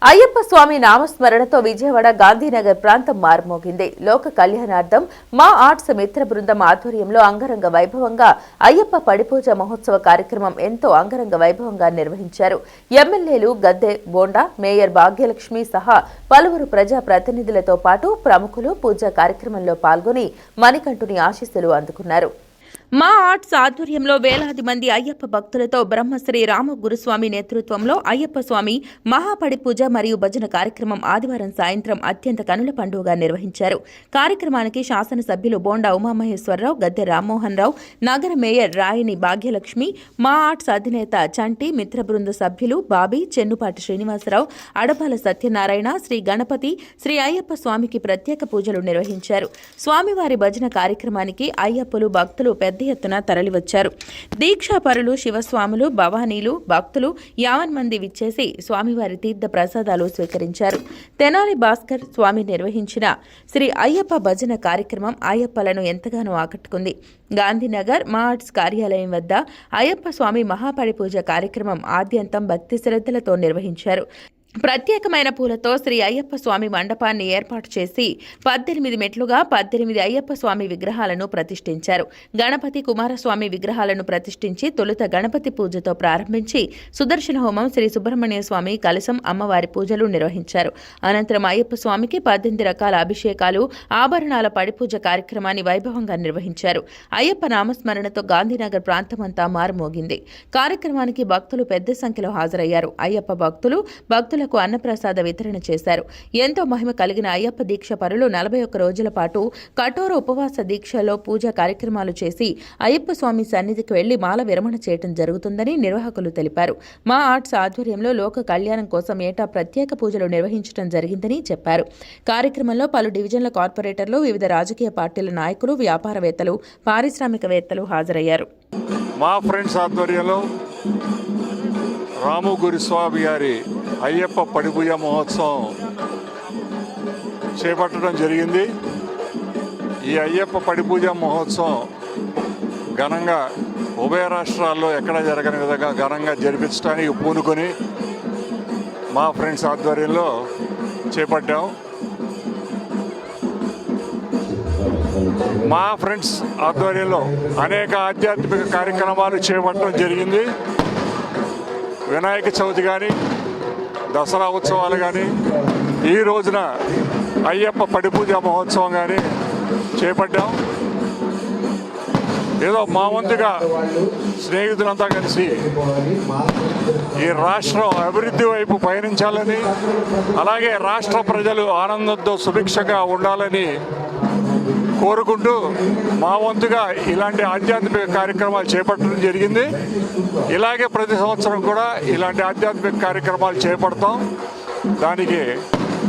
అయ్యప్ప స్వామి నామస్మరణతో విజయవాడ గాంధీనగర్ ప్రాంతం మారుమోగింది. లోక కళ్యాణార్థం మా ఆర్ట్స్ మిత్ర బృందం ఆధ్వర్యంలో అంగరంగ వైభవంగా అయ్యప్ప పడిపూజ మహోత్సవ కార్యక్రమం ఎంతో అంగరంగ వైభవంగా నిర్వహించారు. ఎమ్మెల్యేలు గద్దె బోండా, మేయర్ భాగ్యలక్ష్మి సహా పలువురు ప్రజా ప్రతినిధులతో పాటు ప్రముఖులు పూజా కార్యక్రమంలో పాల్గొని మణికంఠుని ఆశీస్సులు అందుకున్నారు. మా ఆర్ట్స్ ఆధ్వర్యంలో వేలాది మంది అయ్యప్ప భక్తులతో బ్రహ్మశ్రీ రామ గురుస్వామి నేతృత్వంలో అయ్యప్ప స్వామి మహాపడి పూజ మరియు భజన కార్యక్రమం ఆదివారం సాయంత్రం అత్యంత కనుల పండుగగా నిర్వహించారు. కార్యక్రమానికి శాసనసభ్యులు బోండా ఉమామహేశ్వరరావు, గద్దె రామ్మోహన్ రావు, నగర మేయర్ రాయని భాగ్యలక్ష్మి, మా ఆర్ట్స్ అధినేత చంటి, మిత్ర బృంద సభ్యులు బాబీ, చెన్నుపాటి శ్రీనివాసరావు, అడపాల సత్యనారాయణ, శ్రీ గణపతి, శ్రీ అయ్యప్ప స్వామికి ప్రత్యేక పూజలు నిర్వహించారు. స్వామివారి భజన కార్యక్రమానికి అయ్యప్పలు భక్తులు పెద్ద ఎత్తున తరలివచ్చారు. దీక్షాపరులు, శివస్వాములు, భవానీలు, భక్తులు యావన్ మంది విచ్చేసి స్వామివారి తీర్థ ప్రసాదాలు స్వీకరించారు. తెనాలి భాస్కర్ స్వామి నిర్వహించిన శ్రీ అయ్యప్ప భజన కార్యక్రమం అయ్యప్పలను ఎంతగానో ఆకట్టుకుంది. గాంధీనగర్ మా ఆర్ట్స్ కార్యాలయం వద్ద అయ్యప్ప స్వామి మహాపడి పూజ కార్యక్రమం ఆద్యంతం భక్తి శ్రద్ధలతో నిర్వహించారు. ప్రత్యేకమైన పూలతో శ్రీ అయ్యప్ప స్వామి మండపాన్ని ఏర్పాటు చేసి 18 మెట్లుగా 18 అయ్యప్ప స్వామి విగ్రహాలను ప్రతిష్ఠించారు. గణపతి, కుమారస్వామి విగ్రహాలను ప్రతిష్ఠించి తొలుత గణపతి పూజతో ప్రారంభించి సుదర్శన హోమం, శ్రీ సుబ్రహ్మణ్య స్వామి కలశం, అమ్మవారి పూజలు నిర్వహించారు. అనంతరం అయ్యప్ప స్వామికి 18 రకాల అభిషేకాలు, ఆభరణాల పడిపూజ కార్యక్రమాన్ని వైభవంగా నిర్వహించారు. అయ్యప్ప నామస్మరణతో గాంధీనగర్ ప్రాంతమంతా మారుమోగింది. కార్యక్రమానికి భక్తులు పెద్ద సంఖ్యలో హాజరయ్యారు. అయ్యప్ప భక్తులకు అన్నప్రసాద వితరణ చేశారు. ఎంతో మహిమ కలిగిన అయ్యప్ప దీక్ష పరులు 41 రోజుల పాటు కఠోర ఉపవాస దీక్షలో పూజా కార్యక్రమాలు చేసి అయ్యప్ప స్వామి సన్నిధికి వెళ్లి మాల విరమణ చేయడం జరుగుతుందని నిర్వాహకులు తెలిపారు. మా ఆర్ట్స్ ఆధ్వర్యంలో లోక కళ్యాణం కోసం ఏటా ప్రత్యేక పూజలు నిర్వహించడం జరిగిందని చెప్పారు. కార్యక్రమంలో పలు డివిజన్ల కార్పొరేటర్లు, వివిధ రాజకీయ పార్టీల నాయకులు, వ్యాపారవేత్తలు, పారిశ్రామికవేత్తలు హాజరయ్యారు. మా ఫ్రెండ్స్ ఆధ్వర్యంలో రాము గురుస్వామి గారి అయ్యప్ప పడిపూజ మహోత్సవం చేపట్టడం జరిగింది. ఈ అయ్యప్ప పడిపూజ మహోత్సవం ఘనంగా ఉభయ రాష్ట్రాల్లో ఎక్కడ జరగని విధంగా ఘనంగా జరిపించడానికి పూనుకొని మా ఫ్రెండ్స్ ఆధ్వర్యంలో చేపట్టాం. మా ఫ్రెండ్స్ ఆధ్వర్యంలో అనేక ఆధ్యాత్మిక కార్యక్రమాలు చేపట్టడం జరిగింది. వినాయక చవితి కానీ, దసరా ఉత్సవాలు కానీ, ఈ రోజున అయ్యప్ప పడిపూజ మహోత్సవం కానీ చేపట్టాం. ఏదో మా వంతుగా స్నేహితులంతా కలిసి ఈ రాష్ట్రం అభివృద్ధి వైపు పయనించాలని, అలాగే రాష్ట్ర ప్రజలు ఆనందంతో సుభిక్షంగా ఉండాలని కోరుకుంటూ మా వంతుగా ఇలాంటి ఆధ్యాత్మిక కార్యక్రమాలు చేపట్టడం జరిగింది. ఇలాగే ప్రతి సంవత్సరం కూడా ఇలాంటి ఆధ్యాత్మిక కార్యక్రమాలు చేపడతాం. దానికి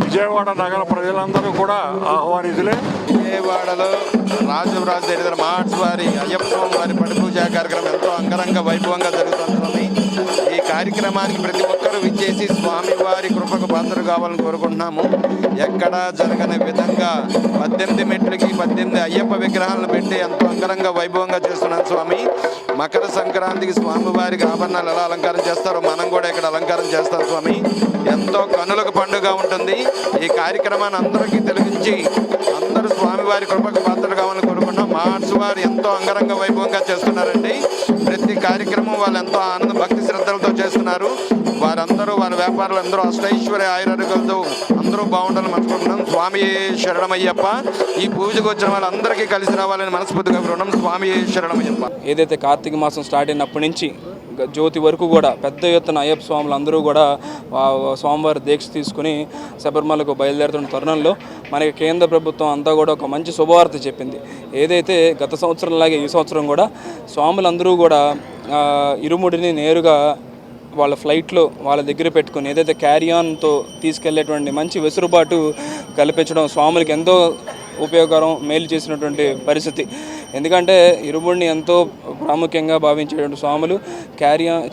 విజయవాడ నగర ప్రజలందరూ కూడా ఆహ్వానితులే. విజయవాడలో రాజరాజు జరిగిన మా ఆర్ట్స్ వారి అయ్యప్ప స్వామి వారి పడి పూజా కార్యక్రమం ఎంతో అంగరంగ వైభవంగా జరుగుతుంది. ఈ కార్యక్రమానికి ప్రతి ఒక్కరూ విచ్చేసి స్వామి వారి కృపకు పాత్రలు కావాలని కోరుకుంటున్నాము. ఎక్కడా జరగని విధంగా 18 మెట్లకి 18 అయ్యప్ప విగ్రహాలను పెట్టి ఎంతో అంగరంగ వైభవంగా చేస్తున్నాం స్వామి. మకర సంక్రాంతికి స్వామివారికి ఆభరణాలు ఎలా అలంకారం చేస్తారో మనం కూడా ఇక్కడ అలంకారం చేస్తాం స్వామి. ఎంతో కనులకు పండుగ ఉంటుంది. ఈ కార్యక్రమాన్ని అందరికీ తెలిగించి అందరూ స్వామివారి కృపకు పాత్రలు కావాలని కోరుకున్నాం. మా ఆర్ట్స్ వారు ఎంతో అంగరంగ వైభవంగా చేస్తున్నారండి. ప్రతి కార్యక్రమం వాళ్ళు ఎంతో ఆనంద భక్తి శ్రద్ధలతో చేస్తున్నారు. వారందరూ వారి వ్యాపారులు అందరూ అష్టైశ్వర్య ఆయురారోగ్యాలతో అందరూ బాగుండాలని మనసుకుంటున్నాం. స్వామి శరణమయ్యప్ప. ఈ పూజకు వచ్చిన వాళ్ళందరికీ కలిసి రావాలని మనస్ఫూర్తిగా కోరుకున్నాం. స్వామి శరణమయ్యప్ప. ఏదైతే కార్తీక మాసం స్టార్ట్ అయినప్పటి నుంచి జ్యోతి వరకు కూడా పెద్ద ఎత్తున అయ్యప్ప స్వాములు అందరూ కూడా స్వామివారి దీక్ష తీసుకుని శబరిమలకు బయలుదేరుతున్న తరుణంలో మనకి కేంద్ర ప్రభుత్వం అంతా కూడా ఒక మంచి శుభవార్త చెప్పింది. ఏదైతే గత సంవత్సరంలాగే ఈ సంవత్సరం కూడా స్వాములందరూ కూడా ఇరుముడిని నేరుగా వాళ్ళ ఫ్లైట్లో వాళ్ళ దగ్గర పెట్టుకుని ఏదైతే క్యారీ-ఆన్తో తీసుకెళ్లేటువంటి మంచి వెసులుబాటు కల్పించడం స్వాములకి ఎంతో ఉపయోగకరం, మేలు చేసినటువంటి పరిస్థితి. ఎందుకంటే ఇరుముడిని ఎంతో ప్రాముఖ్యంగా భావించేటువంటి స్వాములు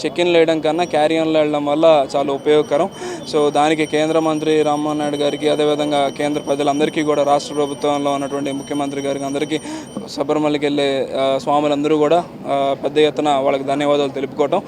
చెక్-ఇన్లు వేయడం కన్నా క్యారీ-ఆన్లు వెళ్ళడం వల్ల చాలా ఉపయోగకరం. సో దానికి కేంద్ర మంత్రి రామ్మోహన్ నాయుడు గారికి, అదేవిధంగా కేంద్ర ప్రజలందరికీ కూడా, రాష్ట్ర ప్రభుత్వంలో ఉన్నటువంటి ముఖ్యమంత్రి గారికి అందరికీ శబరిమలకి వెళ్ళే స్వాములందరూ కూడా పెద్ద ఎత్తున వాళ్ళకి ధన్యవాదాలు తెలుపుకోవటం.